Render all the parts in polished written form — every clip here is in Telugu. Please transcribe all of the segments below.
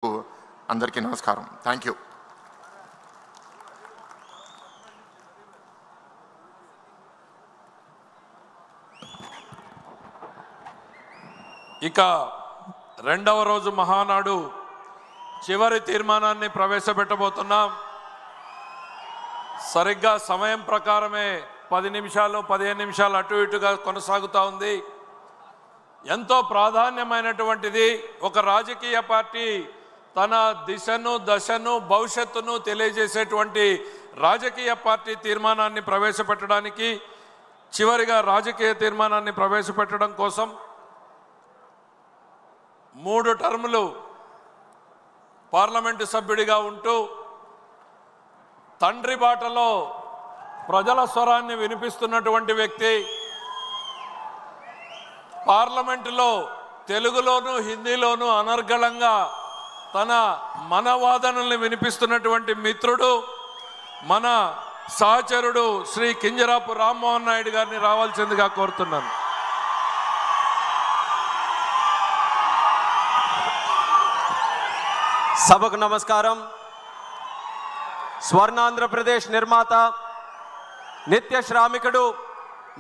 అందరికీ నమస్కారం. Thank you. ఇక రెండవ రోజు మహానాడు చివరి తీర్మానాన్ని ప్రవేశపెట్టబోతున్నాం. సరిగ్గా సమయం ప్రకారమే 10 నిమిషాలు 15 నిమిషాలు అటు ఇటుగా కొనసాగుతూ ఉంది. ఎంతో ప్రాధాన్యమైనటువంటిది. ఒక రాజకీయ పార్టీ తన దిశను దశను భవిష్యత్తును తెలియజేసేటువంటి రాజకీయ పార్టీ తీర్మానాన్ని ప్రవేశపెట్టడానికి చివరిగా రాజకీయ తీర్మానాన్ని ప్రవేశపెట్టడం కోసం 3 టర్ములు పార్లమెంటు సభ్యుడిగా ఉంటూ తండ్రి బాటలో ప్రజల స్వరాన్ని వినిపిస్తున్నటువంటి వ్యక్తి, పార్లమెంటులో తెలుగులోను హిందీలోను అనర్గళంగా తన మనవాదనల్ని వినిపిస్తున్నటువంటి మిత్రుడు, మన సహచరుడు శ్రీ కింజరాపు రామ్మోహన్ నాయుడు గారిని రావాల్సిందిగా కోరుతున్నాను. సభకు నమస్కారం. స్వర్ణాంధ్రప్రదేశ్ నిర్మాత, నిత్య శ్రామికుడు,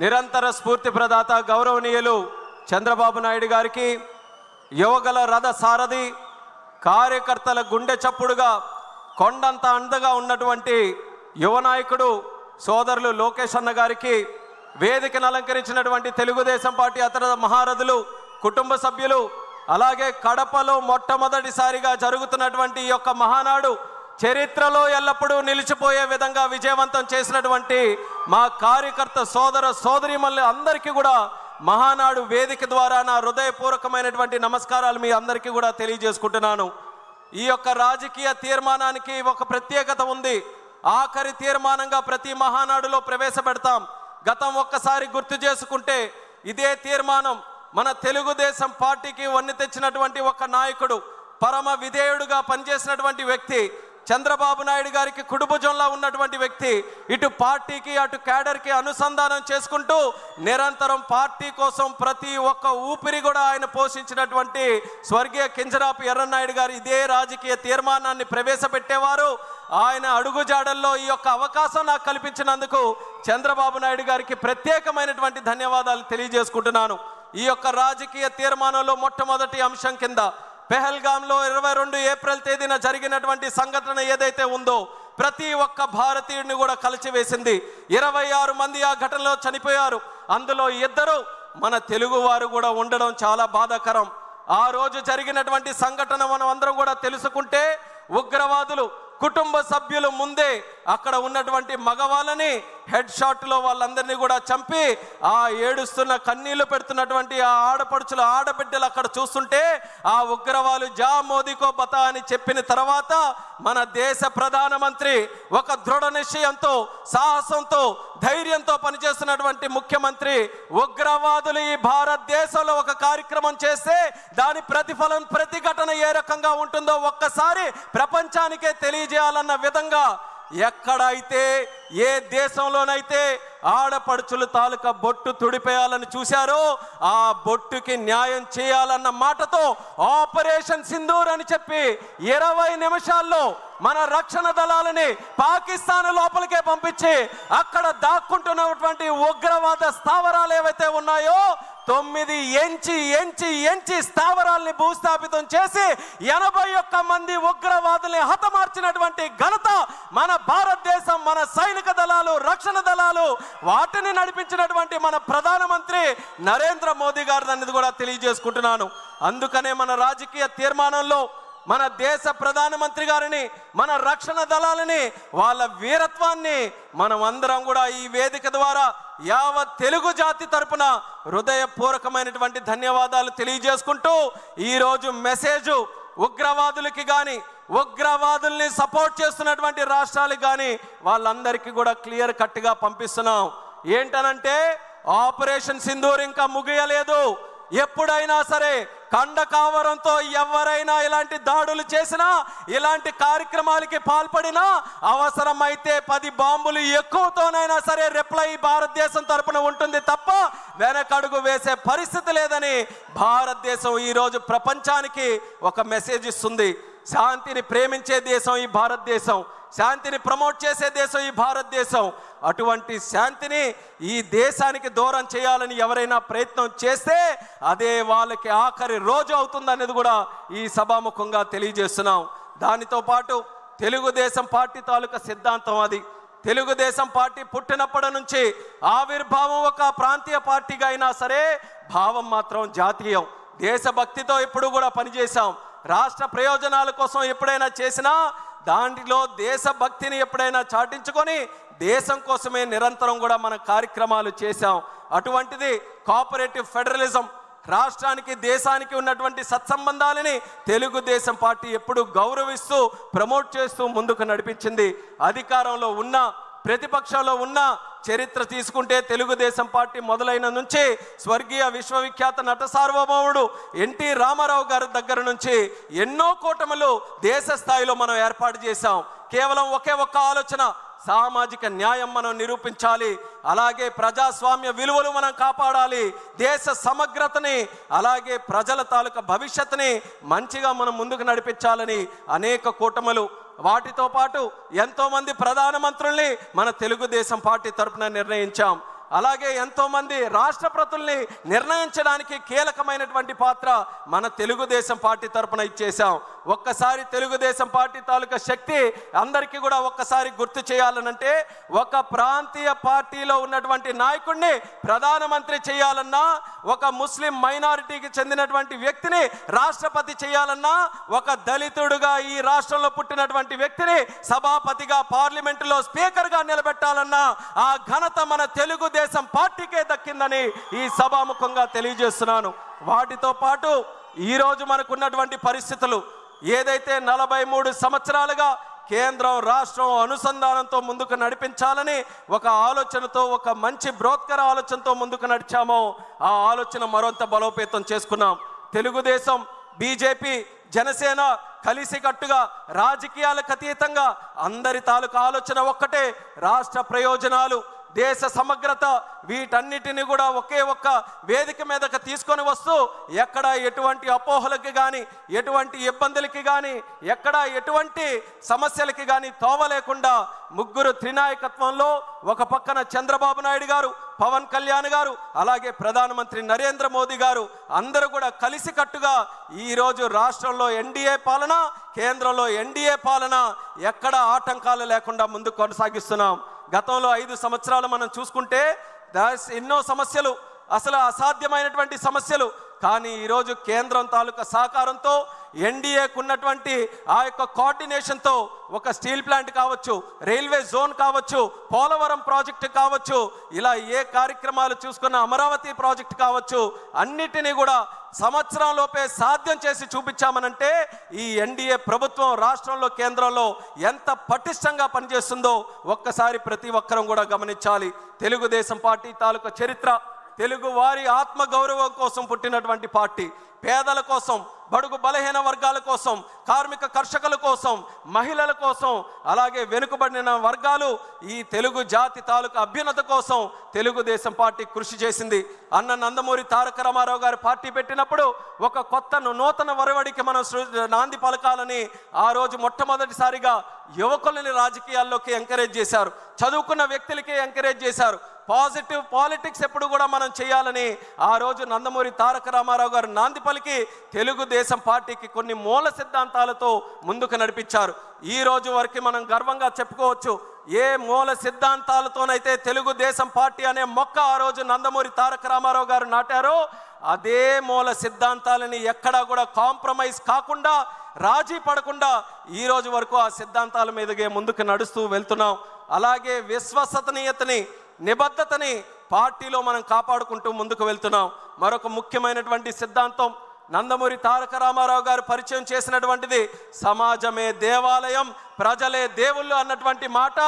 నిరంతర స్ఫూర్తి ప్రదాత గౌరవనీయులు చంద్రబాబు నాయుడు గారికి, యువగల రథ సారథి, కార్యకర్తల గుండె చప్పుడుగా కొండంత అండగా ఉన్నటువంటి యువ నాయకుడు సోదరులు లోకేష్ అన్న గారికి, వేదికను అలంకరించినటువంటి తెలుగుదేశం పార్టీ అతర మహారథులు, కుటుంబ సభ్యులు, అలాగే కడపలో మొట్టమొదటిసారిగా జరుగుతున్నటువంటి ఈ యొక్క మహానాడు చరిత్రలో ఎల్లప్పుడూ నిలిచిపోయే విధంగా విజయవంతం చేసినటువంటి మా కార్యకర్త సోదర సోదరీమణులు అందరికీ కూడా మహానాడు వేదిక ద్వారా నా హృదయపూర్వకమైనటువంటి నమస్కారాలు మీ అందరికీ కూడా తెలియజేసుకుంటున్నాను. ఈ యొక్క రాజకీయ తీర్మానానికి ఒక ప్రత్యేకత ఉంది. ఆఖరి తీర్మానంగా ప్రతి మహానాడులో ప్రవేశపెడతాం. గతం ఒక్కసారి గుర్తు చేసుకుంటే ఇదే తీర్మానం మన తెలుగుదేశం పార్టీకి వన్నె తెచ్చినటువంటి ఒక నాయకుడు, పరమ విధేయుడుగా పనిచేసినటువంటి వ్యక్తి, చంద్రబాబు నాయుడు గారికి కుడిభుజంలా ఉన్నటువంటి వ్యక్తి, ఇటు పార్టీకి అటు క్యాడర్కి అనుసంధానం చేసుకుంటూ నిరంతరం పార్టీ కోసం ప్రతి ఒక్క ఊపిరి కూడా ఆయన పోషించినటువంటి స్వర్గీయ కింజరాపు ఎర్రన్నాయుడు గారు ఇదే రాజకీయ తీర్మానాన్ని ప్రవేశపెట్టేవారు. ఆయన అడుగుజాడల్లో ఈ యొక్క అవకాశం నాకు కల్పించినందుకు చంద్రబాబు నాయుడు గారికి ప్రత్యేకమైనటువంటి ధన్యవాదాలు తెలియజేసుకుంటున్నాను. ఈ యొక్క రాజకీయ తీర్మానంలో మొట్టమొదటి అంశం కింద పెహల్గాంలో 22 ఏప్రిల్ తేదీన జరిగినటువంటి సంఘటన ఏదైతే ఉందో ప్రతి ఒక్క భారతీయుడిని కూడా కలిచివేసింది. 26 మంది ఆ ఘటనలో చనిపోయారు. అందులో 2 మన తెలుగు వారు కూడా ఉండడం చాలా బాధాకరం. ఆ రోజు జరిగినటువంటి సంఘటన మనం అందరం కూడా తెలుసుకుంటే, ఉగ్రవాదులు కుటుంబ సభ్యులు ముందే అక్కడ ఉన్నటువంటి మగవాళ్ళని హెడ్ షాట్లో వాళ్ళందరినీ కూడా చంపి ఆ ఏడుస్తున్న కన్నీళ్లు పెడుతున్నటువంటి ఆ ఆడపడుచుల ఆడబిడ్డలు అక్కడ చూస్తుంటే ఆ ఉగ్రవాదులు జా మోదీకో బతా అని చెప్పిన తర్వాత మన దేశ ప్రధానమంత్రి ఒక దృఢ నిశ్చయంతో, సాహసంతో, ధైర్యంతో పనిచేస్తున్నటువంటి ముఖ్యమంత్రి ఉగ్రవాదులు ఈ భారతదేశంలో ఒక కార్యక్రమం చేస్తే దాని ప్రతిఫలం ప్రతిఘటన ఏ రకంగా ఉంటుందో ఒక్కసారి ప్రపంచానికే తెలియజేయాలన్న విధంగా ఎక్కడైతే ఏ దేశంలోనైతే ఆడపడుచులు తాలూకా బొట్టు తుడిపేయాలని చూశారో ఆ బొట్టుకి న్యాయం చేయాలన్న మాటతో ఆపరేషన్ సింధూర్ అని చెప్పి 20 నిమిషాల్లో మన రక్షణ దళాలని పాకిస్తాన్ లోపలికే పంపించి అక్కడ దాక్కుంటున్నటువంటి ఉగ్రవాద స్థావరాలు ఏవైతే ఉన్నాయో 9 ఎంచి స్థావరాల్ని భూస్థాపితం చేసి 81 మంది ఉగ్రవాదుల్ని హతమార్చినటువంటి ఘనత మన భారతదేశం, మన సైనిక దళాలు, రక్షణ దళాలు, వాటిని నడిపించినటువంటి మన ప్రధానమంత్రి నరేంద్ర మోదీ గారు అనేది కూడా తెలియజేసుకుంటున్నాను. అందుకనే మన రాజకీయ తీర్మానంలో మన దేశ ప్రధానమంత్రి గారిని, మన రక్షణ దళాలని, వాళ్ళ వీరత్వాన్ని మనం అందరం కూడా ఈ వేదిక ద్వారా యావత్ తెలుగు జాతి తరపున హృదయపూర్వకమైనటువంటి ధన్యవాదాలు తెలియజేసుకుంటూ ఈరోజు మెసేజ్ ఉగ్రవాదులకి కానీ ఉగ్రవాదుల్ని సపోర్ట్ చేస్తున్నటువంటి రాష్ట్రాలకు కానీ వాళ్ళందరికీ కూడా క్లియర్ కట్గా పంపిస్తున్నాం. ఏంటనంటే ఆపరేషన్ సింధూర్ ఇంకా ముగియలేదు. ఎప్పుడైనా సరే కండకావరంతో ఎవరైనా ఇలాంటి దాడులు చేసినా, ఇలాంటి కార్యక్రమాలకి పాల్పడినా, అవసరమైతే 10 బాంబులు ఎక్కువతోనైనా సరే రిప్లై భారతదేశం తరపున ఉంటుంది తప్ప వెనకడుగు వేసే పరిస్థితి లేదని భారతదేశం ఈరోజు ప్రపంచానికి ఒక మెసేజ్ ఇస్తుంది. శాంతిని ప్రేమించే దేశం ఈ భారతదేశం, శాంతిని ప్రమోట్ చేసే దేశం ఈ భారతదేశం. అటువంటి శాంతిని ఈ దేశానికి దూరం చేయాలని ఎవరైనా ప్రయత్నం చేస్తే అదే వాళ్ళకి ఆఖరి రోజు అవుతుందనేది కూడా ఈ సభాముఖంగా తెలియజేస్తున్నాం. దానితో పాటు తెలుగుదేశం పార్టీ తాలూకా సిద్ధాంతం అది. తెలుగుదేశం పార్టీ పుట్టినప్పటి నుంచి ఆవిర్భావం ఒక ప్రాంతీయ పార్టీగా అయినా సరే భావం మాత్రం జాతీయం. దేశభక్తితో ఎప్పుడు కూడా పనిచేశాం. రాష్ట్ర ప్రయోజనాల కోసం ఎప్పుడైనా చేసినా దాంట్లో దేశభక్తిని ఎప్పుడైనా చాటించుకొని దేశం కోసమే నిరంతరం కూడా మన కార్యక్రమాలు చేశాం. అటువంటిది కోఆపరేటివ్ ఫెడరలిజం, రాష్ట్రానికి దేశానికి ఉన్నటువంటి సత్సంబంధాలని తెలుగుదేశం పార్టీ ఎప్పుడు గౌరవిస్తూ ప్రమోట్ చేస్తూ ముందుకు నడిపించింది. అధికారంలో ఉన్న ప్రతిపక్షంలో ఉన్న చరిత్ర తీసుకుంటే తెలుగుదేశం పార్టీ మొదలైన నుంచి స్వర్గీయ విశ్వవిఖ్యాత నట సార్వభౌముడు ఎన్టీ రామారావు గారి దగ్గర నుంచి ఎన్నో కూటములు దేశ స్థాయిలో మనం ఏర్పాటు చేశాం. కేవలం ఒకే ఒక్క ఆలోచన, సామాజిక న్యాయం మనం నిరూపించాలి, అలాగే ప్రజాస్వామ్య విలువలు మనం కాపాడాలి, దేశ సమగ్రతని అలాగే ప్రజల తాలూకా భవిష్యత్తుని మంచిగా మనం ముందుకు నడిపించాలని అనేక కూటములు, వాటితో పాటు ఎంతోమంది ప్రధానమంత్రుల్ని మన తెలుగుదేశం పార్టీ తరఫున నిర్ణయించాం. అలాగే ఎంతోమంది రాష్ట్రపతుల్ని నిర్ణయించడానికి కీలకమైనటువంటి పాత్ర మన తెలుగుదేశం పార్టీ తరఫున ఇచ్చేసాం. ఒక్కసారి తెలుగుదేశం పార్టీ తాలూకా శక్తి అందరికీ కూడా ఒక్కసారి గుర్తు చేయాలనంటే, ఒక ప్రాంతీయ పార్టీలో ఉన్నటువంటి నాయకుడిని ప్రధానమంత్రి చేయాలన్నా, ఒక ముస్లిం మైనారిటీకి చెందినటువంటి వ్యక్తిని రాష్ట్రపతి చేయాలన్నా, ఒక దళితుడుగా ఈ రాష్ట్రంలో పుట్టినటువంటి వ్యక్తిని సభాపతిగా పార్లమెంటులో స్పీకర్గా నిలబెట్టాలన్నా ఆ ఘనత మన తెలుగుదేశం పార్టీకే దక్కిందని ఈ సభాముఖంగా తెలియజేస్తున్నాను. వాటితో పాటు ఈరోజు మనకున్నటువంటి పరిస్థితులు ఏదైతే 43 సంవత్సరాలుగా కేంద్రం రాష్ట్రం అనుసంధానంతో ముందుకు నడిపించాలని ఒక ఆలోచనతో, ఒక మంచి బ్రోత్కర ఆలోచనతో ముందుకు నడిచామో ఆ ఆలోచన మరింత బలోపేతం చేసుకున్నాం. తెలుగుదేశం, బీజేపీ, జనసేన కలిసికట్టుగా రాజకీయాలకు అతీతంగా అందరి తాలూకా ఆలోచన ఒక్కటే, రాష్ట్ర ప్రయోజనాలు, దేశ సమగ్రత, వీటన్నిటిని కూడా ఒకే ఒక్క వేదిక మీదకి తీసుకొని వస్తూ ఎక్కడ ఎటువంటి అపోహలకి కానీ, ఎటువంటి ఇబ్బందులకి కానీ, ఎక్కడ ఎటువంటి సమస్యలకి కానీ తోవలేకుండా ముగ్గురు త్రినాయకత్వంలో ఒక పక్కన చంద్రబాబు నాయుడు గారు, పవన్ కళ్యాణ్ గారు, అలాగే ప్రధానమంత్రి నరేంద్ర మోదీ గారు అందరూ కూడా కలిసికట్టుగా ఈరోజు రాష్ట్రంలో ఎన్డీఏ పాలన, కేంద్రంలో ఎన్డీఏ పాలన ఎక్కడ ఆటంకాలు లేకుండా ముందుకు కొనసాగిస్తున్నాం. గతంలో 5 సంవత్సరాలు మనం చూసుకుంటే ఎన్నో సమస్యలు, అసలు అసాధ్యమైనటువంటి సమస్యలు, కానీ ఈరోజు కేంద్రం తాలూకా సహకారంతో ఎన్డీఏకు ఉన్నటువంటి ఆ యొక్క కోఆర్డినేషన్తో ఒక స్టీల్ ప్లాంట్ కావచ్చు, రైల్వే జోన్ కావచ్చు, పోలవరం ప్రాజెక్టు కావచ్చు, ఇలా ఏ కార్యక్రమాలు చూసుకున్న అమరావతి ప్రాజెక్టు కావచ్చు, అన్నిటినీ కూడా సంవత్సరంలోపే సాధ్యం చేసి చూపించామనంటే ఈ ఎన్డీఏ ప్రభుత్వం రాష్ట్రంలో కేంద్రంలో ఎంత పటిష్టంగా పనిచేస్తుందో ఒక్కసారి ప్రతి ఒక్కరం కూడా గమనించాలి. తెలుగుదేశం పార్టీ తాలూకా చరిత్ర తెలుగు వారి ఆత్మగౌరవం కోసం పుట్టినటువంటి పార్టీ, పేదల కోసం, బడుగు బలహీన వర్గాల కోసం, కార్మిక కర్షకుల కోసం, మహిళల కోసం, అలాగే వెనుకబడిన వర్గాలు, ఈ తెలుగు జాతి తాలూకా అభ్యున్నత కోసం తెలుగుదేశం పార్టీ కృషి చేసింది. అన్న నందమూరి తారక రామారావు గారు పార్టీ పెట్టినప్పుడు ఒక కొత్త నూతన వరవడికి మనం నాంది పలకాలని ఆ రోజు మొట్టమొదటిసారిగా యువకులని రాజకీయాల్లోకి ఎంకరేజ్ చేశారు, చదువుకున్న వ్యక్తులకి ఎంకరేజ్ చేశారు. పాజిటివ్ పాలిటిక్స్ ఎప్పుడు కూడా మనం చేయాలని ఆ రోజు నందమూరి తారక రామారావు గారు నాంది పలికి తెలుగుదేశం పార్టీకి కొన్ని మూల సిద్ధాంతాలతో ముందుకు నడిపించారు. ఈ రోజు వరకు మనం గర్వంగా చెప్పుకోవచ్చు, ఏ మూల సిద్ధాంతాలతోనైతే తెలుగుదేశం పార్టీ అనే మొక్క ఆ రోజు నందమూరి తారక రామారావు గారు నాటారో అదే మూల సిద్ధాంతాలని ఎక్కడా కూడా కాంప్రమైజ్ కాకుండా, రాజీ పడకుండా ఈ రోజు వరకు ఆ సిద్ధాంతాల మీదగే ముందుకు నడుస్తూ వెళ్తున్నాం. అలాగే విశ్వసనీయతని, నిబద్ధతని పార్టీలో మనం కాపాడుకుంటూ ముందుకు వెళ్తున్నాం. మరొక ముఖ్యమైనటువంటి సిద్ధాంతం నందమూరి తారక రామారావు గారు పరిచయం చేసినటువంటిది సమాజమే దేవాలయం, ప్రజలే దేవుళ్ళు అన్నటువంటి మాట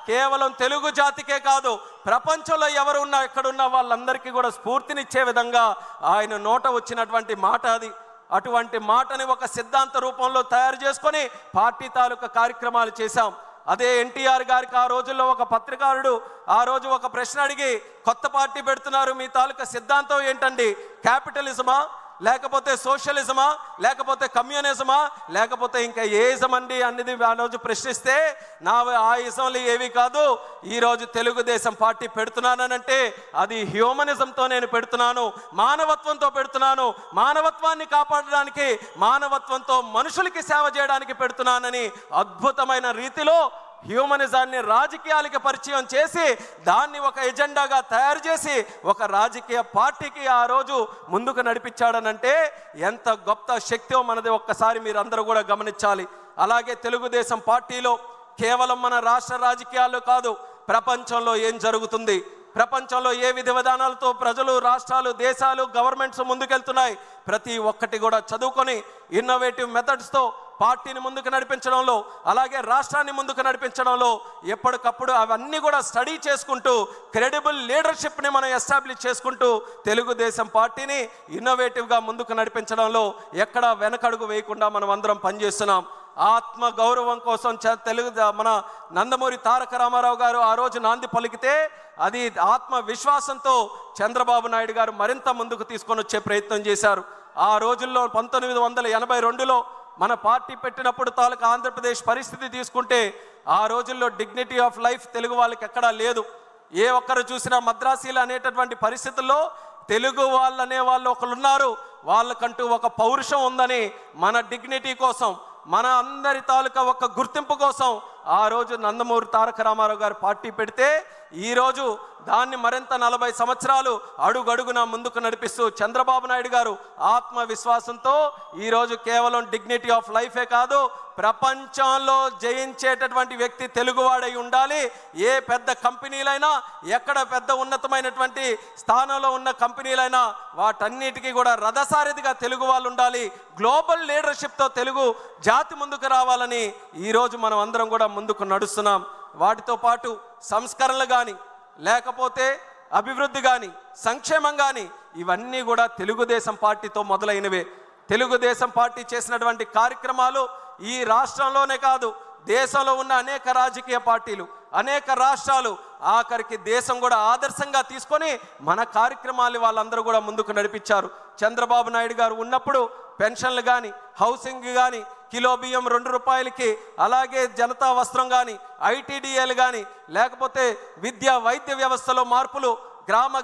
కేవలం తెలుగు జాతికే కాదు, ప్రపంచంలో ఎవరున్నా ఎక్కడున్నా వాళ్ళందరికీ కూడా స్ఫూర్తినిచ్చే విధంగా ఆయన నోట వచ్చినటువంటి మాట అది. అటువంటి మాటని ఒక సిద్ధాంత రూపంలో తయారు చేసుకొని పార్టీ తాలూకా కార్యక్రమాలు చేశాం. అదే ఎన్టీఆర్ గారికి ఆ రోజుల్లో ఒక పత్రికారుడు ఆ రోజు ఒక ప్రశ్న అడిగి, కొత్త పార్టీ పెడుతున్నారు, మీ తాలూకా సిద్ధాంతం ఏంటండి, క్యాపిటలిజమా లేకపోతే సోషలిజమా, లేకపోతే కమ్యూనిజమా, లేకపోతే ఇంకా ఏ ఇజం అండి అనేది ఆ రోజు ప్రశ్నిస్తే ఆ ఇజంలు ఏవి కాదు, ఈరోజు తెలుగుదేశం పార్టీ పెడుతున్నానంటే అది హ్యూమనిజంతో నేను పెడుతున్నాను, మానవత్వంతో పెడుతున్నాను, మానవత్వాన్ని కాపాడడానికి, మానవత్వంతో మనుషులకి సేవ చేయడానికి పెడుతున్నానని అద్భుతమైన రీతిలో హ్యూమనిజాన్ని రాజకీయాలకి పరిచయం చేసి దాన్ని ఒక ఎజెండాగా తయారు చేసి ఒక రాజకీయ పార్టీకి ఆ రోజు ముందుకు నడిపించాడనంటే ఎంత గొప్ప శక్తిో మనది ఒక్కసారి మీరందరూ కూడా గమనించాలి. అలాగే తెలుగుదేశం పార్టీలో కేవలం మన రాష్ట్ర రాజకీయాల్లో కాదు, ప్రపంచంలో ఏం జరుగుతుంది, ప్రపంచంలో ఏ విధి విధానాలతో ప్రజలు, రాష్ట్రాలు, దేశాలు, గవర్నమెంట్స్ ముందుకెళ్తున్నాయి, ప్రతి ఒక్కటి కూడా చదువుకొని ఇన్నోవేటివ్ మెథడ్స్తో పార్టీని ముందుకు నడిపించడంలో, అలాగే రాష్ట్రాన్ని ముందుకు నడిపించడంలో ఎప్పటికప్పుడు అవన్నీ కూడా స్టడీ చేసుకుంటూ క్రెడిబుల్ లీడర్షిప్ని మనం ఎస్టాబ్లిష్ చేసుకుంటూ తెలుగుదేశం పార్టీని ఇన్నోవేటివ్గా ముందుకు నడిపించడంలో ఎక్కడా వెనకడుగు వేయకుండా మనం అందరం పనిచేస్తున్నాం. ఆత్మ గౌరవం కోసం మన నందమూరి తారక రామారావు గారు ఆ రోజు నాంది పలికితే అది ఆత్మ విశ్వాసంతో చంద్రబాబు నాయుడు గారు మరింత ముందుకు తీసుకొని వచ్చే ప్రయత్నం చేశారు. ఆ రోజుల్లో 1982లో మన పార్టీ పెట్టినప్పుడు తాలూకా ఆంధ్రప్రదేశ్ పరిస్థితి తీసుకుంటే ఆ రోజుల్లో డిగ్నిటీ ఆఫ్ లైఫ్ తెలుగు వాళ్ళకి ఎక్కడా లేదు. ఏ ఒక్కరు చూసినా మద్రాసీలు అనేటటువంటి పరిస్థితుల్లో తెలుగు వాళ్ళు అనే వాళ్ళు ఒకరు ఉన్నారు, వాళ్ళకంటూ ఒక పౌరుషం ఉందని మన డిగ్నిటీ కోసం, మన అందరి తాలూకా ఒక గుర్తింపు కోసం ఆ రోజు నందమూరి తారక రామారావు గారు పార్టీ పెడితే ఈరోజు దాన్ని మరింత 40 సంవత్సరాలు అడుగడుగునా ముందుకు నడిపిస్తూ చంద్రబాబు నాయుడు గారు ఆత్మవిశ్వాసంతో ఈరోజు కేవలం డిగ్నిటీ ఆఫ్ లైఫే కాదు, ప్రపంచంలో జయించేటటువంటి వ్యక్తి తెలుగువాడై ఉండాలి. ఏ పెద్ద కంపెనీలైనా, ఎక్కడ పెద్ద ఉన్నతమైనటువంటి స్థానంలో ఉన్న కంపెనీలైనా వాటన్నిటికీ కూడా రథసారథిగా తెలుగు వాళ్ళు ఉండాలి, గ్లోబల్ లీడర్షిప్తో తెలుగు జాతి ముందుకు రావాలని ఈరోజు మనం అందరం కూడా ముందుకు నడుస్తున్నాం. వాటితో పాటు సంస్కరణలు కానీ, లేకపోతే అభివృద్ధి కానీ, సంక్షేమం కానీ ఇవన్నీ కూడా తెలుగుదేశం పార్టీతో మొదలైనవే. తెలుగుదేశం పార్టీ చేసినటువంటి కార్యక్రమాలు ఈ రాష్ట్రంలోనే కాదు, దేశంలో ఉన్న అనేక రాజకీయ పార్టీలు, అనేక రాష్ట్రాలు, ఆఖరికి దేశం కూడా ఆదర్శంగా తీసుకొని మన కార్యక్రమాలు వాళ్ళందరూ కూడా ముందుకు నడిపించారు. చంద్రబాబు నాయుడు గారు ఉన్నప్పుడు పెన్షన్లు కానీ, హౌసింగ్ కానీ, కిలో బియ్యం 2 రూపాయలకి, అలాగే జనతా వస్త్రం కానీ, ఐటీడీఏలు కానీ, లేకపోతే విద్యా వైద్య వ్యవస్థలో మార్పులు,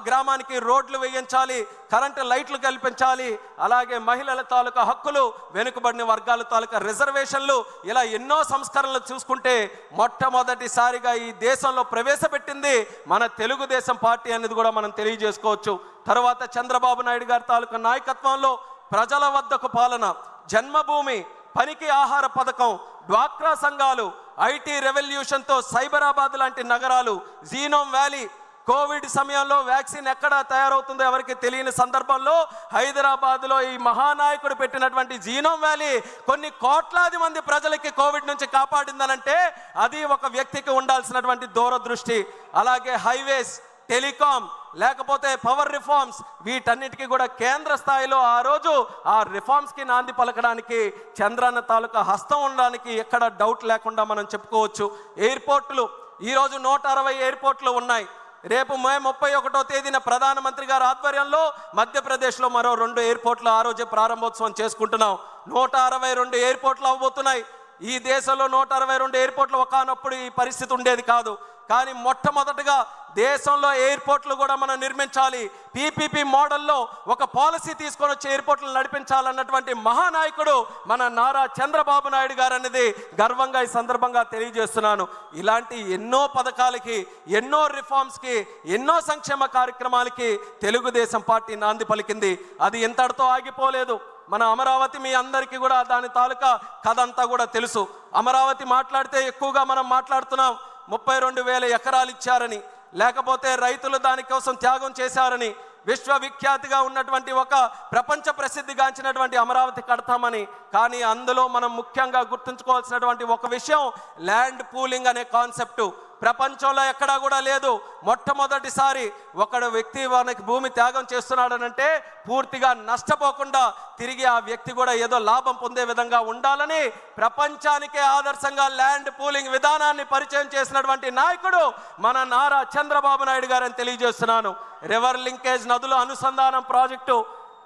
గ్రామానికి రోడ్లు వేయించాలి, కరెంటు లైట్లు కల్పించాలి, అలాగే మహిళల తాలూకా హక్కులు, వెనుకబడిన వర్గాల తాలూకా రిజర్వేషన్లు, ఇలా ఎన్నో సంస్కరణలు చూసుకుంటే మొట్టమొదటిసారిగా ఈ దేశంలో ప్రవేశపెట్టింది మన తెలుగుదేశం పార్టీ అనేది కూడా మనం తెలియజేసుకోవచ్చు. తర్వాత చంద్రబాబు నాయుడు గారి తాలూకా నాయకత్వంలో ప్రజల వద్దకు పాలన, జన్మభూమి, పనికి ఆహార పథకం, డ్వాక్రా సంఘాలు, ఐటీ రెవల్యూషన్తో సైబరాబాద్ లాంటి నగరాలు, జీనోమ్ వ్యాలీ, కోవిడ్ సమయంలో వ్యాక్సిన్ ఎక్కడ తయారవుతుందో ఎవరికి తెలియని సందర్భంలో హైదరాబాద్లో ఈ మహానాయకుడు పెట్టినటువంటి జీనోమ్ వ్యాలీ కొన్ని కోట్లాది మంది ప్రజలకి కోవిడ్ నుంచి కాపాడిందనంటే అది ఒక వ్యక్తికి ఉండాల్సినటువంటి దూరదృష్టి. అలాగే హైవేస్, టెలికాం, లేకపోతే పవర్ రిఫార్మ్స్, వీటన్నిటికీ కూడా కేంద్ర స్థాయిలో ఆ రోజు ఆ రిఫార్మ్స్కి నాంది పలకడానికి చంద్రన్న తాలూకా హస్తం ఉండడానికి ఎక్కడ డౌట్ లేకుండా మనం చెప్పుకోవచ్చు. ఎయిర్పోర్టులు ఈరోజు 160 ఎయిర్పోర్ట్లు ఉన్నాయి. రేపు మే 31వ తేదీన ప్రధానమంత్రి గారి ఆధ్వర్యంలో మధ్యప్రదేశ్లో మరో 2 ఎయిర్పోర్ట్లు ఆ రోజే ప్రారంభోత్సవం చేసుకుంటున్నాం. 162 ఎయిర్పోర్ట్లు అవ్వబోతున్నాయి. ఈ దేశంలో 162 ఎయిర్పోర్ట్లు ఒకనప్పుడు ఈ పరిస్థితి ఉండేది కాదు. కానీ మొట్టమొదటిగా దేశంలో ఎయిర్పోర్ట్లు కూడా మనం నిర్మించాలి, పీపీపీ మోడల్లో ఒక పాలసీ తీసుకొని వచ్చి ఎయిర్పోర్ట్లు నడిపించాలన్నటువంటి మహానాయకుడు మన నారా చంద్రబాబు నాయుడు గారు అనేది గర్వంగా ఈ సందర్భంగా తెలియజేస్తున్నాను. ఇలాంటి ఎన్నో పథకాలకి, ఎన్నో రిఫార్మ్స్కి, ఎన్నో సంక్షేమ కార్యక్రమాలకి తెలుగుదేశం పార్టీ నాంది పలికింది. అది ఇంతటితో ఆగిపోలేదు. మన అమరావతి మీ అందరికీ కూడా దాని తాలూకా కథ అంతా కూడా తెలుసు. అమరావతి మాట్లాడితే ఎక్కువగా మనం మాట్లాడుతున్నాం 32,000 ఎకరాలు ఇచ్చారని, లేకపోతే రైతులు దానికోసం త్యాగం చేశారని, విశ్వవిఖ్యాతిగా ఉన్నటువంటి ఒక ప్రపంచ ప్రసిద్ధిగాంచినటువంటి అమరావతి కడతామని. కానీ అందులో మనం ముఖ్యంగా గుర్తుంచుకోవాల్సినటువంటి ఒక విషయం ల్యాండ్ పూలింగ్ అనే కాన్సెప్టు ప్రపంచంలో ఎక్కడా కూడా లేదు. మొట్టమొదటిసారి ఒకడు వ్యక్తి మనకి భూమి త్యాగం చేస్తున్నాడనంటే పూర్తిగా నష్టపోకుండా తిరిగి ఆ వ్యక్తి కూడా ఏదో లాభం పొందే విధంగా ఉండాలని ప్రపంచానికే ఆదర్శంగా ల్యాండ్ పూలింగ్ విధానాన్ని పరిచయం చేసినటువంటి నాయకుడు మన నారా చంద్రబాబు నాయుడు గారని తెలియజేస్తున్నాను. రివర్ లింకేజ్, నదుల అనుసంధానం ప్రాజెక్టు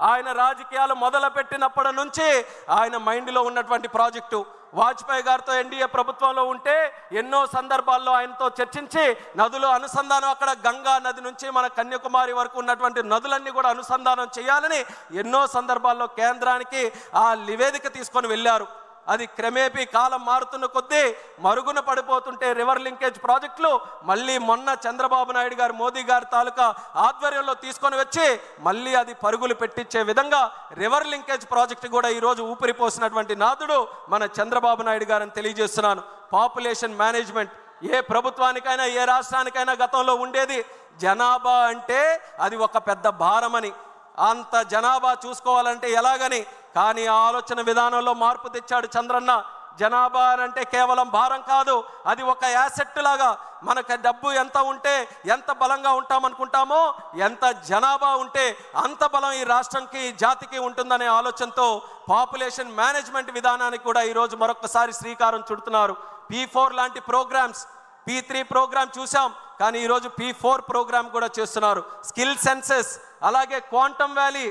ఆయన రాజకీయాలు మొదలుపెట్టినప్పటి నుంచి ఆయన మైండ్లో ఉన్నటువంటి ప్రాజెక్టు. వాజ్పేయి గారితో ఎన్డీఏ ప్రభుత్వంలో ఉంటే ఎన్నో సందర్భాల్లో ఆయనతో చర్చించి నదుల అనుసంధానం, అక్కడ గంగా నది నుంచి మన కన్యాకుమారి వరకు ఉన్నటువంటి నదులన్నీ కూడా అనుసంధానం చేయాలని ఎన్నో సందర్భాల్లో కేంద్రానికి ఆ నివేదిక తీసుకొని వెళ్ళారు. అది క్రమేపీ కాలం మారుతున్న కొద్దీ మరుగున పడిపోతుంటే రివర్ లింకేజ్ ప్రాజెక్టులు మళ్ళీ మొన్న చంద్రబాబు నాయుడు గారు మోదీ గారి తాలూకా ఆధ్వర్యంలో తీసుకొని వచ్చి మళ్ళీ అది పరుగులు పెట్టించే విధంగా రివర్ లింకేజ్ ప్రాజెక్టు కూడా ఈరోజు ఊపిరిపోసినటువంటి నాదుడు మన చంద్రబాబు నాయుడు గారని తెలియజేస్తున్నాను. పాపులేషన్ మేనేజ్మెంట్ ఏ ప్రభుత్వానికైనా ఏ రాష్ట్రానికైనా గతంలో ఉండేది. జనాభా అంటే అది ఒక పెద్ద భారమని, అంత జనాభా చూసుకోవాలంటే ఎలాగని, కానీ ఆ ఆలోచన విధానంలో మార్పు తెచ్చాడు చంద్రన్న. జనాభా అంటే కేవలం భారం కాదు, అది ఒక యాసెట్ లాగా. మనకు డబ్బు ఎంత ఉంటే ఎంత బలంగా ఉంటామనుకుంటామో, ఎంత జనాభా ఉంటే అంత బలం ఈ రాష్ట్రంకి జాతికి ఉంటుందనే ఆలోచనతో పాపులేషన్ మేనేజ్మెంట్ విధానానికి కూడా ఈరోజు మరొకసారి శ్రీకారం చుడుతున్నారు. P4 లాంటి ప్రోగ్రామ్స్, P3 ప్రోగ్రామ్ చూసాం, కానీ ఈరోజు P4 ప్రోగ్రామ్ కూడా చేస్తున్నారు. స్కిల్ సెన్సెస్, అలాగే క్వాంటమ్ వ్యాలీ,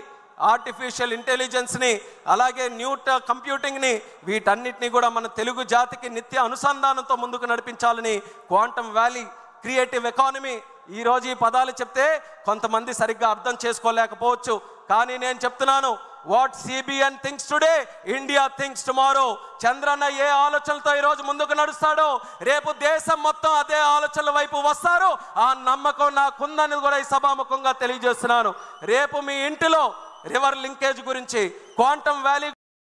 ఆర్టిఫిషియల్ ఇంటెలిజెన్స్ని, అలాగే న్యూ కంప్యూటింగ్ని, వీటన్నిటిని కూడా మన తెలుగు జాతికి నిత్య అనుసంధానంతో ముందుకు నడిపించాలని క్వాంటమ్ వ్యాలీ, క్రియేటివ్ ఎకానమీ, ఈరోజు ఈ పదాలు చెప్తే కొంతమంది సరిగ్గా అర్థం చేసుకోలేకపోవచ్చు. కానీ నేను చెప్తున్నాను, what CBN thinks today, India thinks tomorrow. Chandranna ఏ ఆలోచనలతో ఈరోజు ముందుకు నడుస్తాడో రేపు దేశం మొత్తం అదే ఆలోచనల వైపు వస్తారు. ఆ నమ్మకం నాకుందని కూడా ఈ సభాముఖంగా తెలియజేస్తున్నాను. రేపు మీ ఇంటిలో రివర్ లింకేజ్ గురించి, క్వాంటమ్ వ్యాలీ,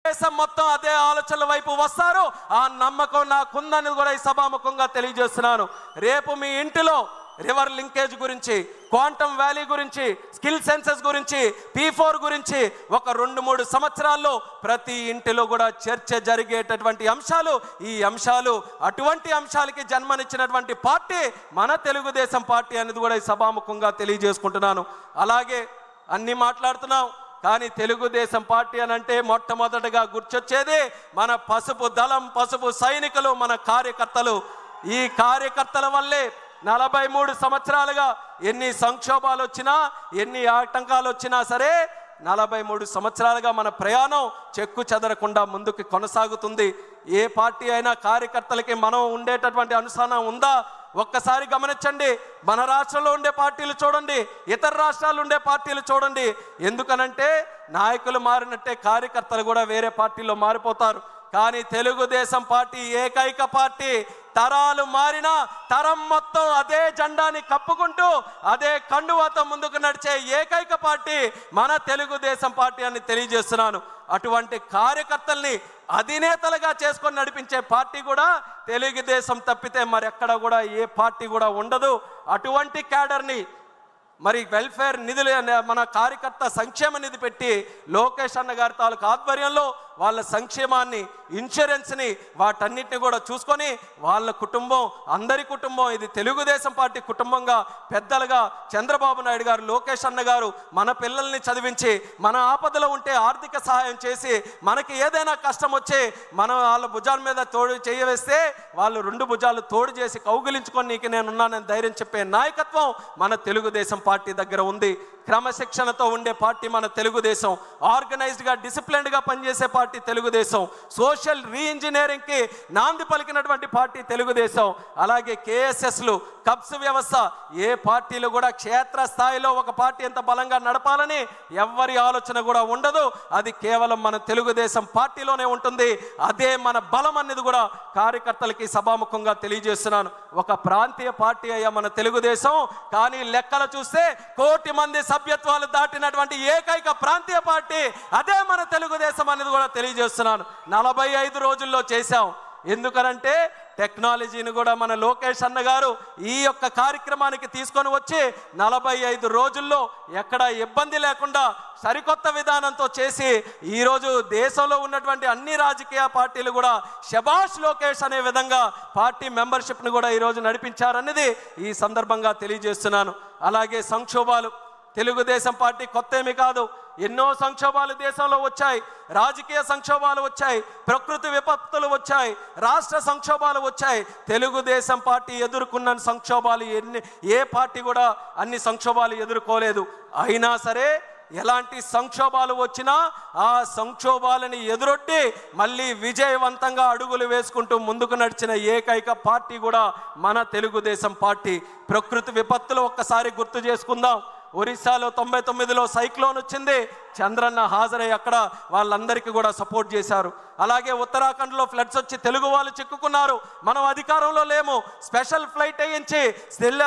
దేశం మొత్తం అదే ఆలోచనల వైపు వస్తారు. ఆ నమ్మకం నాకుందని కూడా ఈ సభాముఖంగా తెలియజేస్తున్నాను. రేపు మీ ఇంటిలో రివర్ లింకేజ్ గురించి, క్వాంటమ్ వ్యాలీ గురించి, స్కిల్ సెన్సెస్ గురించి, P4 గురించి ఒక 2-3 సంవత్సరాల్లో ప్రతి ఇంటిలో కూడా చర్చ జరిగేటటువంటి అంశాలు ఈ అంశాలు. అటువంటి అంశాలకి జన్మనిచ్చినటువంటి పార్టీ మన తెలుగుదేశం పార్టీ అనేది కూడా ఈ సభాముఖంగా తెలియజేసుకుంటున్నాను. అలాగే అన్ని మాట్లాడుతున్నాం, కానీ తెలుగుదేశం పార్టీ అని అంటే మొట్టమొదటిగా గుర్తొచ్చేది మన పసుపు దళం, పసుపు సైనికులు, మన కార్యకర్తలు. ఈ కార్యకర్తల వల్లే 43 సంవత్సరాలుగా ఎన్ని సంక్షోభాలు వచ్చినా, ఎన్ని ఆటంకాలు వచ్చినా సరే 43 సంవత్సరాలుగా మన ప్రయాణం చెక్కు చెదరకుండా ముందుకు కొనసాగుతుంది. ఏ పార్టీ అయినా కార్యకర్తలకి మనం ఉండేటటువంటి అనుసంధానం ఉందా? ఒక్కసారి గమనించండి. మన రాష్ట్రంలో ఉండే పార్టీలు చూడండి, ఇతర రాష్ట్రాలు ఉండే పార్టీలు చూడండి. ఎందుకనంటే నాయకులు మారినట్టే కార్యకర్తలు కూడా వేరే పార్టీలో మారిపోతారు. కానీ తెలుగుదేశం పార్టీ ఏకైక పార్టీ. తరాలు మారినా తరం మొత్తం అదే జెండాని కప్పుకుంటూ అదే కండువాతో ముందుకు నడిచే ఏకైక పార్టీ మన తెలుగుదేశం పార్టీ అని తెలియజేస్తున్నాను. అటువంటి కార్యకర్తల్ని అధినేతలుగా చేసుకొని నడిపించే పార్టీ కూడా తెలుగుదేశం తప్పితే మరెక్కడ కూడా ఏ పార్టీ కూడా ఉండదు. అటువంటి క్యాడర్ని మరి వెల్ఫేర్ నిధులు, మన కార్యకర్త సంక్షేమ నిధి పెట్టి లోకేష్ అన్న గారి తాలూకు ఆధ్వర్యంలో వాళ్ళ సంక్షేమాన్ని, ఇన్సూరెన్స్ని, వాటన్నిటిని కూడా చూసుకొని వాళ్ళ కుటుంబం, అందరి కుటుంబం, ఇది తెలుగుదేశం పార్టీ కుటుంబంగా పెద్దలుగా చంద్రబాబు నాయుడు గారు, లోకేష్ అన్న గారు మన పిల్లల్ని చదివించి, మన ఆపదలో ఉంటే ఆర్థిక సహాయం చేసి, మనకి ఏదైనా కష్టం వచ్చి మనం వాళ్ళ భుజాల మీద తోడు చేయవేస్తే వాళ్ళు 2 భుజాలు తోడు చేసి కౌగిలించుకొని నీకు నేనున్నానని ధైర్యం చెప్పే నాయకత్వం మన తెలుగుదేశం పార్టీ దగ్గర ఉంది. క్రమశిక్షణతో ఉండే పార్టీ మన తెలుగుదేశం. ఆర్గనైజ్డ్గా, డిసిప్లిన్డ్గా పనిచేసే పార్టీ తెలుగుదేశం. సోషల్ రీఇంజనీరింగ్కి నాంది పలికినటువంటి పార్టీ తెలుగుదేశం. అలాగే KSSలు, కబ్స్ వ్యవస్థ, ఏ పార్టీలు కూడా క్షేత్రస్థాయిలో ఒక పార్టీ ఎంత బలంగా నడపాలని ఎవ్వరి ఆలోచన కూడా ఉండదు. అది కేవలం మన తెలుగుదేశం పార్టీలోనే ఉంటుంది. అదే మన బలం అనేది కూడా కార్యకర్తలకి సభాముఖంగా తెలియజేస్తున్నాను. ఒక ప్రాంతీయ పార్టీ అయ్యా మన తెలుగుదేశం, కానీ లెక్కలు చూస్తే 1 కోటి మంది సభ్యత్వాలు దాటినటువంటి ఏకైక ప్రాంతీయ పార్టీ అదే మన తెలుగుదేశం అనేది కూడా తెలియజేస్తున్నాను. 45 రోజుల్లో చేశాం. ఎందుకనంటే టెక్నాలజీని కూడా మన లోకేష్ అన్న గారు ఈ యొక్క కార్యక్రమానికి తీసుకొని వచ్చి 45 రోజుల్లో ఎక్కడ ఇబ్బంది లేకుండా సరికొత్త విధానంతో చేసి ఈరోజు దేశంలో ఉన్నటువంటి అన్ని రాజకీయ పార్టీలు కూడా శభాష్ లోకేష్ అనే విధంగా పార్టీ మెంబర్షిప్ను కూడా ఈరోజు నడిపించారనేది ఈ సందర్భంగా తెలియజేస్తున్నాను. అలాగే సంక్షోభాలు, తెలుగుదేశం పార్టీ కొత్త ఏమీ కాదు. ఎన్నో సంక్షోభాలు దేశంలో వచ్చాయి. రాజకీయ సంక్షోభాలు వచ్చాయి, ప్రకృతి విపత్తులు వచ్చాయి, రాష్ట్ర సంక్షోభాలు వచ్చాయి. తెలుగుదేశం పార్టీ ఎదుర్కొన్న సంక్షోభాలు ఏ పార్టీ కూడా అన్ని సంక్షోభాలు ఎదుర్కోలేదు. అయినా సరే ఎలాంటి సంక్షోభాలు వచ్చినా ఆ సంక్షోభాలని ఎదురొట్టి మళ్ళీ విజయవంతంగా అడుగులు వేసుకుంటూ ముందుకు నడిచిన ఏకైక పార్టీ కూడా మన తెలుగుదేశం పార్టీ. ప్రకృతి విపత్తులు ఒక్కసారి గుర్తు చేసుకుందాం. ఒరిస్సాలో 99లో సైక్లోన్ వచ్చింది, చంద్రన్న హాజరై అక్కడ వాళ్ళందరికీ కూడా సపోర్ట్ చేశారు. అలాగే ఉత్తరాఖండ్లో ఫ్లడ్స్ వచ్చి తెలుగు వాళ్ళు చిక్కుకున్నారు, మనం అధికారంలో లేము, స్పెషల్ ఫ్లైట్ వేయించి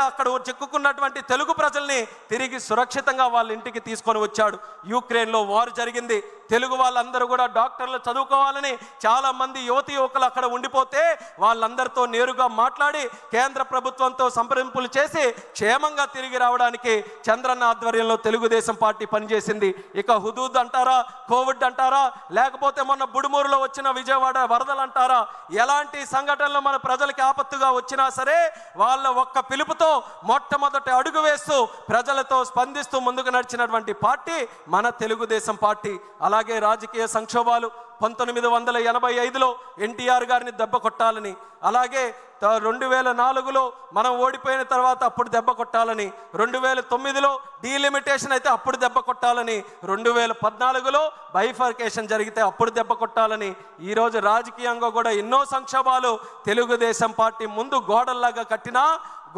అక్కడ చిక్కుకున్నటువంటి తెలుగు ప్రజల్ని తిరిగి సురక్షితంగా వాళ్ళ ఇంటికి తీసుకొని వచ్చాడు. యుక్రెయిన్లో వార్ జరిగింది, తెలుగు వాళ్ళందరూ కూడా డాక్టర్లు చదువుకోవాలని చాలామంది యువకులు అక్కడ ఉండిపోతే వాళ్ళందరితో నేరుగా మాట్లాడి కేంద్ర ప్రభుత్వంతో సంప్రదింపులు చేసి క్షేమంగా తిరిగి రావడానికి చంద్రన్న ఆధ్వర్యంలో తెలుగుదేశం పార్టీ పనిచేసింది. ఇక హుదూద్ అంటారా, కోవిడ్ అంటారా, లేకపోతే మొన్న బుడుమూరులో వచ్చిన విజయవాడ వరదలు అంటారా, ఎలాంటి సంఘటనలు మన ప్రజలకి ఆపత్తుగా వచ్చినా సరే వాళ్ళ ఒక్క పిలుపుతో మొట్టమొదటి అడుగు వేస్తూ ప్రజలతో స్పందిస్తూ ముందుకు నడిచినటువంటి పార్టీ మన తెలుగుదేశం పార్టీ. అలాగే రాజకీయ సంక్షోభాలు 1985లో ఎన్టీఆర్ గారిని దెబ్బ కొట్టాలని, అలాగే 2004లో మనం ఓడిపోయిన తర్వాత అప్పుడు దెబ్బ కొట్టాలని, 2009లో డీలిమిటేషన్ అయితే అప్పుడు దెబ్బ కొట్టాలని, 2014లో బైఫర్కేషన్ జరిగితే అప్పుడు దెబ్బ కొట్టాలని, ఈరోజు రాజకీయంగా కూడా ఎన్నో సంక్షోభాలు తెలుగుదేశం పార్టీ ముందు గోడల్లాగా కట్టినా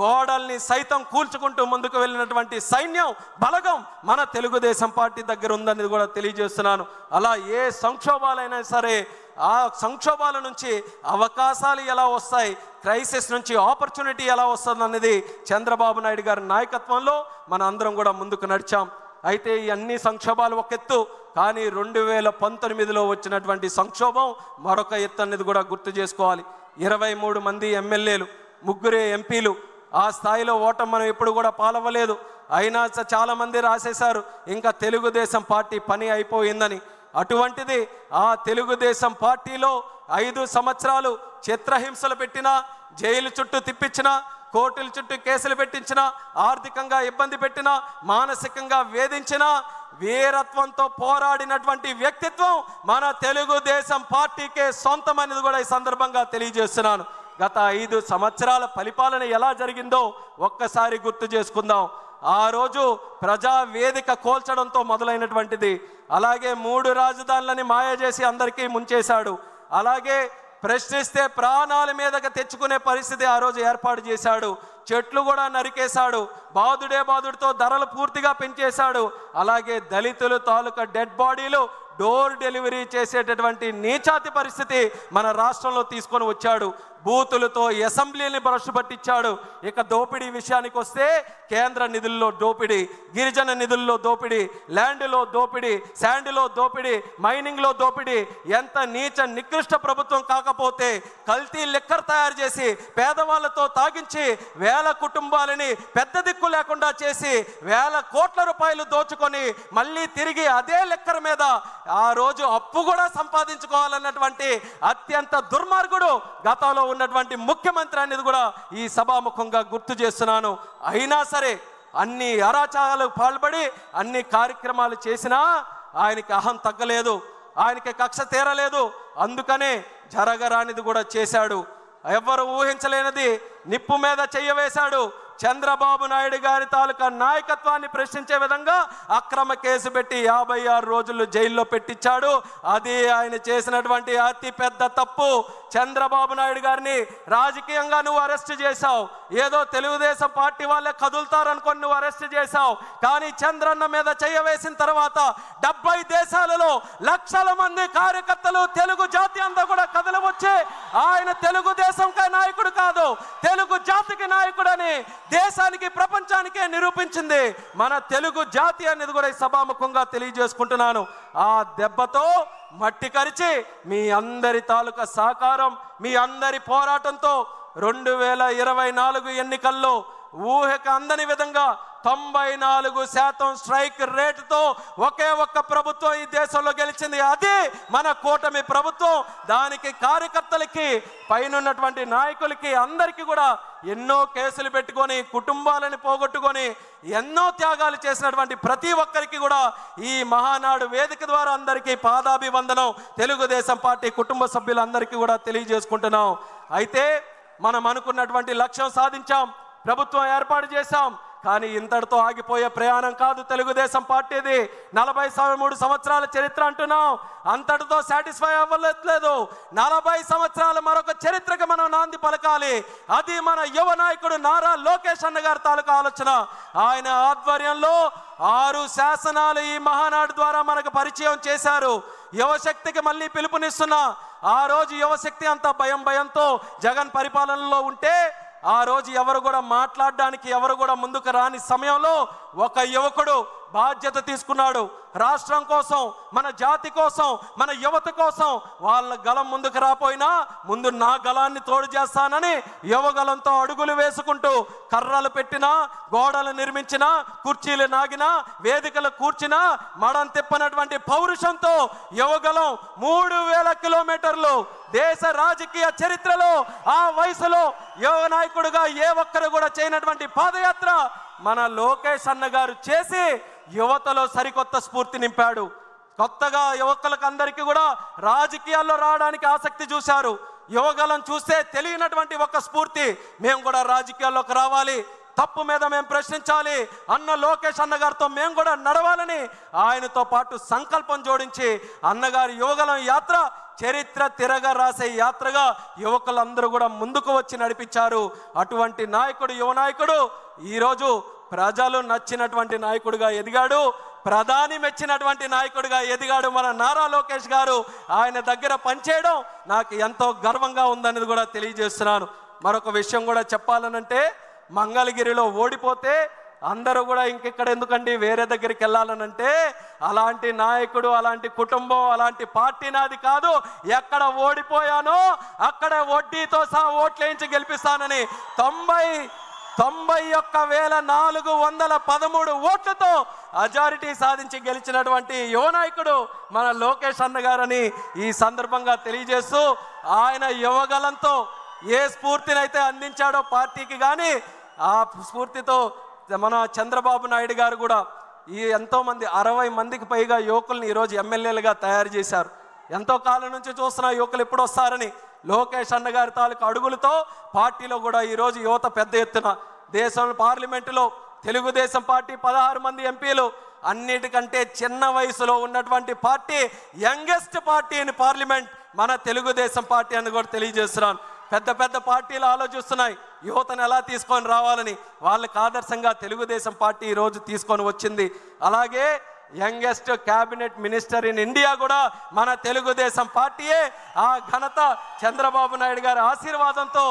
గోడల్ని సైతం కూల్చుకుంటూ ముందుకు వెళ్ళినటువంటి సైన్యం బలగం మన తెలుగుదేశం పార్టీ దగ్గర ఉందని కూడా తెలియజేస్తున్నాను. అలా ఏ సంక్షోభాలైనా సరే ఆ సంక్షోభాల నుంచి అవకాశాలు ఎలా వస్తాయి, క్రైసిస్ నుంచి ఆపర్చునిటీ ఎలా వస్తుంది అనేది చంద్రబాబు నాయుడు గారి నాయకత్వంలో మన అందరం కూడా ముందుకు నడిచాం. అయితే ఈ అన్ని సంక్షోభాలు ఒక ఎత్తు, కానీ 2019లో వచ్చినటువంటి సంక్షోభం మరొక ఎత్తు అనేది కూడా గుర్తు చేసుకోవాలి. 23 మంది ఎమ్మెల్యేలు, 3 ఎంపీలు, ఆ స్థాయిలో ఓటమి మనం ఎప్పుడు కూడా పాలవ్వలేదు. అయినా చాలామంది రాసేశారు ఇంకా తెలుగుదేశం పార్టీ పని అయిపోయిందని. అటువంటిది ఆ తెలుగుదేశం పార్టీలో 5 సంవత్సరాలు చిత్రహింసలు పెట్టినా, జైలు చుట్టూ తిప్పించినా, కోర్టుల చుట్టూ కేసులు పెట్టించినా, ఆర్థికంగా ఇబ్బంది పెట్టినా, మానసికంగా వేధించినా వీరత్వంతో పోరాడినటువంటి వ్యక్తిత్వం మన తెలుగుదేశం పార్టీకే సొంతం అనేది కూడా ఈ సందర్భంగా తెలియజేస్తున్నాను. గత 5 సంవత్సరాల పరిపాలన ఎలా జరిగిందో ఒక్కసారి గుర్తు చేసుకుందాం. ఆ రోజు ప్రజా వేదిక కోల్చడంతో మొదలైనటువంటిది. అలాగే 3 రాజధానులని మాయ చేసి అందరికీ ముంచేశాడు. అలాగే ప్రశ్నిస్తే ప్రాణాల మీదకి తెచ్చుకునే పరిస్థితి ఆ రోజు ఏర్పాటు చేశాడు. చెట్లు కూడా నరికేశాడు. బాదుడితో ధరలు పూర్తిగా పెంచేశాడు. అలాగే దళితులు తాలూకా డెడ్ బాడీలు డోర్ డెలివరీ చేసేటటువంటి నీచాతి పరిస్థితి మన రాష్ట్రంలో తీసుకొని వచ్చాడు. బూతులతో అసెంబ్లీని భ్రష్టు పట్టించాడు. ఇక దోపిడీ విషయానికి వస్తే కేంద్ర నిధుల్లో దోపిడీ, గిరిజన నిధుల్లో దోపిడీ, ల్యాండ్లో దోపిడీ, శాండ్లో దోపిడీ, మైనింగ్లో దోపిడీ. ఎంత నీచ నికృష్ట ప్రభుత్వం కాకపోతే కల్తీ లిక్కర్ తయారు చేసి పేదవాళ్ళతో తాగించి వేల కుటుంబాలని పెద్ద దిక్కు లేకుండా చేసి వేల కోట్ల రూపాయలు దోచుకొని మళ్ళీ తిరిగి అదే లిక్కర్ మీద ఆ రోజు అప్పు కూడా సంపాదించుకోవాలన్నటువంటి అత్యంత దుర్మార్గుడు గతంలో ఉన్నటువంటి ముఖ్యమంత్రి అనేది కూడా ఈ సభాముఖంగా గుర్తు చేస్తున్నాను. అయినా సరే అన్ని అరాచకాలకు పాల్పడి అన్ని కార్యక్రమాలు చేసినా ఆయనకి అహం తగ్గలేదు, ఆయనకి కక్ష తీరలేదు. అందుకనే జరగరానిది కూడా చేశాడు. ఎవ్వరు ఊహించలేనిది నిప్పు మీద చెయ్యవేశాడు. చంద్రబాబు నాయుడు గారి తాలూకా నాయకత్వాన్ని ప్రశ్నించే విధంగా అక్రమ కేసు పెట్టి 56 రోజులు జైల్లో పెట్టించాడు. అది ఆయన చేసినటువంటి అతి పెద్ద తప్పు. చంద్రబాబు నాయుడు గారిని రాజకీయంగా నువ్వు అరెస్ట్ చేశావు, ఏదో తెలుగుదేశం పార్టీ వాళ్ళే కదులుతారనుకొని నువ్వు అరెస్ట్ చేశావు. కానీ చంద్రన్న మీద చెయ్యవేసిన తర్వాత 70 దేశాలలో లక్షల మంది కార్యకర్తలు తెలుగు జాతి అంతా కూడా కదలవచ్చి ఆయన తెలుగుదేశం నాయకుడు కాదు, తెలుగు జాతికి నాయకుడని దేశానికి ప్రపంచానికే నిరూపించింది మన తెలుగు జాతి అనేది కూడా ఈ సభాముఖంగా తెలియజేసుకుంటున్నాను. ఆ దెబ్బతో మట్టి కరిచి మీ అందరి తాలూకా సహకారం, మీ అందరి పోరాటంతో 2024 ఎన్నికల్లో ఊహకు అందని విధంగా 94% స్ట్రైక్ రేటుతో ఒకే ఒక్క ప్రభుత్వం ఈ దేశంలో గెలిచింది. అది మన కూటమి ప్రభుత్వం. దానికి కార్యకర్తలకి, పైనున్నటువంటి నాయకులకి అందరికీ కూడా ఎన్నో కేసులు పెట్టుకొని కుటుంబాలను పోగొట్టుకొని ఎన్నో త్యాగాలు చేసినటువంటి ప్రతి ఒక్కరికి కూడా ఈ మహానాడు వేదిక ద్వారా అందరికీ పాదాభివందనం తెలుగుదేశం పార్టీ కుటుంబ సభ్యులందరికీ కూడా తెలియజేసుకుంటున్నాం. అయితే మనం అనుకున్నటువంటి లక్ష్యం సాధించాం, ప్రభుత్వం ఏర్పాటు చేశాం. కానీ ఇంతటితో ఆగిపోయే ప్రయాణం కాదు తెలుగుదేశం పార్టీది. 43 సంవత్సరాల చరిత్ర అంటున్నాం, అంతటితో సాటిస్ఫై అవ్వలేదు. 40 సంవత్సరాల మరొక చరిత్రకు మనం నాంది పలకాలి. అది మన యువ నాయకుడు నారా లోకేష్ అన్న గారి తాలూకా ఆలోచన. ఆయన ఆధ్వర్యంలో 6 శాసనాలు ఈ మహానాడు ద్వారా మనకు పరిచయం చేశారు. యువశక్తికి మళ్ళీ పిలుపునిస్తున్నా. ఆ రోజు యువశక్తి అంతా భయంతో జగన్ పరిపాలనలో ఉంటే ఆ రోజు ఎవరు కూడా మాట్లాడడానికి ఎవరు కూడా ముందుకు రాని సమయంలో ఒక యువకుడు బాధ్యత తీసుకున్నాడు. రాష్ట్రం కోసం, మన జాతి కోసం, మన యువత కోసం వాళ్ళ గలం ముందుకు రాపోయినా ముందు నా గలాన్ని తోడు చేస్తానని యువగలంతో అడుగులు వేసుకుంటూ కర్రలు పెట్టినా, గోడలు నిర్మించినా, కుర్చీలు నాగినా, వేదికలు కూర్చినా మడం తిప్పనటువంటి పౌరుషంతో యువగలం 3000 కిలోమీటర్లు దేశ రాజకీయ చరిత్రలో ఆ వయసులో యువ నాయకుడుగా ఏ ఒక్కరు కూడా చేయనటువంటి పాదయాత్ర మన లోకేష్ అన్న గారు చేసి యువతలో సరికొత్త స్ఫూర్తి నింపాడు. కొత్తగా యువకులకు అందరికీ కూడా రాజకీయాల్లో రావడానికి ఆసక్తి చూశారు. యువగలం చూస్తే తెలియనటువంటి ఒక స్ఫూర్తి, మేము కూడా రాజకీయాల్లోకి రావాలి, తప్పు మీద మేము ప్రశ్నించాలి అన్న లోకేష్ అన్నగారితో మేము కూడా నడవాలని ఆయనతో పాటు సంకల్పం జోడించి అన్నగారి యువగలం యాత్ర చరిత్ర తిరగ రాసే యాత్రగా యువకులందరూ కూడా ముందుకు వచ్చి నడిపించారు. అటువంటి నాయకుడు, యువ నాయకుడు ఈరోజు ప్రజలు నచ్చినటువంటి నాయకుడిగా ఎదిగాడు, ప్రధాని మెచ్చినటువంటి నాయకుడిగా ఎదిగాడు మన నారా లోకేష్ గారు. ఆయన దగ్గర పనిచేయడం నాకు ఎంతో గర్వంగా ఉందనేది కూడా తెలియజేస్తున్నాను. మరొక విషయం కూడా చెప్పాలనంటే, మంగళగిరిలో ఓడిపోతే అందరూ కూడా ఇంకెక్కడ ఎందుకండి వేరే దగ్గరికి వెళ్ళాలనంటే, అలాంటి నాయకుడు, అలాంటి కుటుంబం, అలాంటి పార్టీ నాది కాదు. ఎక్కడ ఓడిపోయానో అక్కడ వడ్డీతో సహా ఓట్లేయించి గెలిపిస్తానని 91,413 ఓట్లతో అజారిటీ సాధించి గెలిచినటువంటి యువ నాయకుడు మన లోకేష్ అన్న గారని ఈ సందర్భంగా తెలియజేస్తూ, ఆయన యువగలంతో ఏ స్ఫూర్తినైతే అందించాడో పార్టీకి, కానీ ఆ స్ఫూర్తితో మన చంద్రబాబు నాయుడు గారు కూడా ఈ ఎంతోమంది 60 మందికి పైగా యువకుల్ని ఈరోజు ఎమ్మెల్యేలుగా తయారు చేశారు. ఎంతో కాలం నుంచి చూస్తున్న యువకులు ఎప్పుడు వస్తారని లోకేష్ అన్న గారి తాలూకు అడుగులతో పార్టీలో కూడా ఈరోజు యువత పెద్ద ఎత్తున, దేశంలో పార్లమెంటులో తెలుగుదేశం పార్టీ 16 మంది ఎంపీలు, అన్నిటికంటే చిన్న వయసులో ఉన్నటువంటి party, youngest party in parliament మన తెలుగుదేశం పార్టీ అని కూడా తెలియజేస్తున్నాను. పెద్ద పెద్ద పార్టీలు ఆలోచిస్తున్నాయి యువతను ఎలా తీసుకొని రావాలని, వాళ్ళకి ఆదర్శంగా తెలుగుదేశం పార్టీ ఈరోజు తీసుకొని వచ్చింది. అలాగే youngest cabinet minister in India కూడా మన తెలుగుదేశం పార్టీయే. ఆ ఘనత చంద్రబాబు నాయుడు గారి ఆశీర్వాదంతో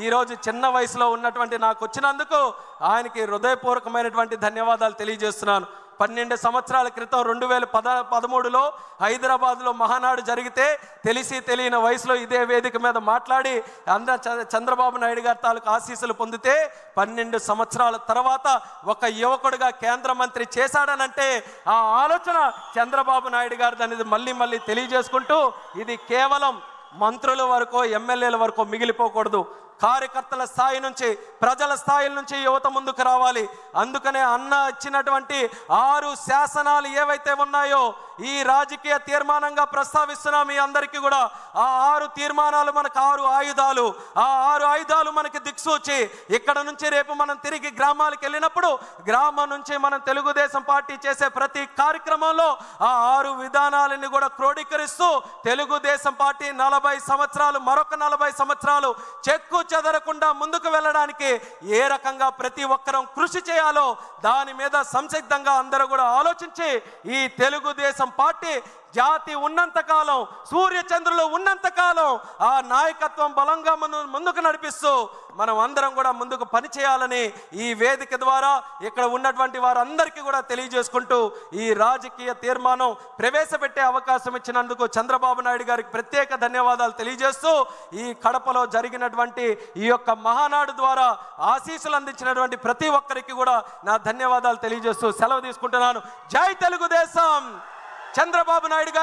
ఈరోజు చిన్న వయసులో ఉన్నటువంటి నాకు వచ్చినందుకు ఆయనకి హృదయపూర్వకమైనటువంటి ధన్యవాదాలు తెలియజేస్తున్నాను. 12 సంవత్సరాల క్రితం 2013లో హైదరాబాద్లో మహానాడు జరిగితే తెలిసి తెలియని వయసులో ఇదే వేదిక మీద మాట్లాడి చంద్రబాబు నాయుడు గారి తాలూకు ఆశీస్సులు పొందితే 12 సంవత్సరాల తర్వాత ఒక యువకుడిగా కేంద్ర మంత్రి చేశాడనంటే ఆ ఆలోచన చంద్రబాబు నాయుడు గారిది అనేది మళ్ళీ తెలియజేసుకుంటూ, ఇది కేవలం మంత్రుల వరకు, ఎమ్మెల్యేల వరకు మిగిలిపోకూడదు. కార్యకర్తల స్థాయి నుంచి, ప్రజల స్థాయి నుంచి యువత ముందుకు రావాలి. అందుకనే అన్న ఇచ్చినటువంటి 6 శాసనాలు ఏవైతే ఉన్నాయో ఈ రాజకీయ తీర్మానంగా ప్రస్తావిస్తున్నాం మీ అందరికీ కూడా. ఆ 6 తీర్మానాలు మనకు 6 ఆయుధాలు. ఆ 6 ఆయుధాలు మనకి దిక్సూచి. ఇక్కడ నుంచి రేపు మనం తిరిగి గ్రామాలకు వెళ్ళినప్పుడు గ్రామం నుంచి మనం తెలుగుదేశం పార్టీ చేసే ప్రతి కార్యక్రమంలో ఆ 6 విధానాలని కూడా క్రోడీకరిస్తూ తెలుగుదేశం పార్టీ 40 సంవత్సరాలు, మరొక 40 సంవత్సరాలు చెక్కు చెదరకుండా ముందుకు వెళ్ళడానికి ఏ రకంగా ప్రతి ఒక్కరం కృషి చేయాలో దాని మీద సంసిద్ధంగా అందరూ కూడా ఆలోచించి ఈ తెలుగుదేశం పార్టీ జాతి ఉన్నంతకాలం, సూర్యచంద్రులు ఉన్నంతకాలం ఆ నాయకత్వం బలంగా ముందుకు నడిపిస్తూ మనం అందరం కూడా ముందుకు పనిచేయాలని ఈ వేదిక ద్వారా ఇక్కడ ఉన్నటువంటి వారందరికీ కూడా తెలియజేసుకుంటూ ఈ రాజకీయ తీర్మానం ప్రవేశపెట్టే అవకాశం ఇచ్చినందుకు చంద్రబాబు నాయుడు గారికి ప్రత్యేక ధన్యవాదాలు తెలియజేస్తూ, ఈ కడపలో జరిగినటువంటి ఈ యొక్క మహానాడు ద్వారా ఆశీస్సులు అందించినటువంటి ప్రతి ఒక్కరికి కూడా నా ధన్యవాదాలు తెలియజేస్తూ సెలవు తీసుకుంటున్నాను. జై తెలుగుదేశం. చంద్రబాబు నాయుడు గారు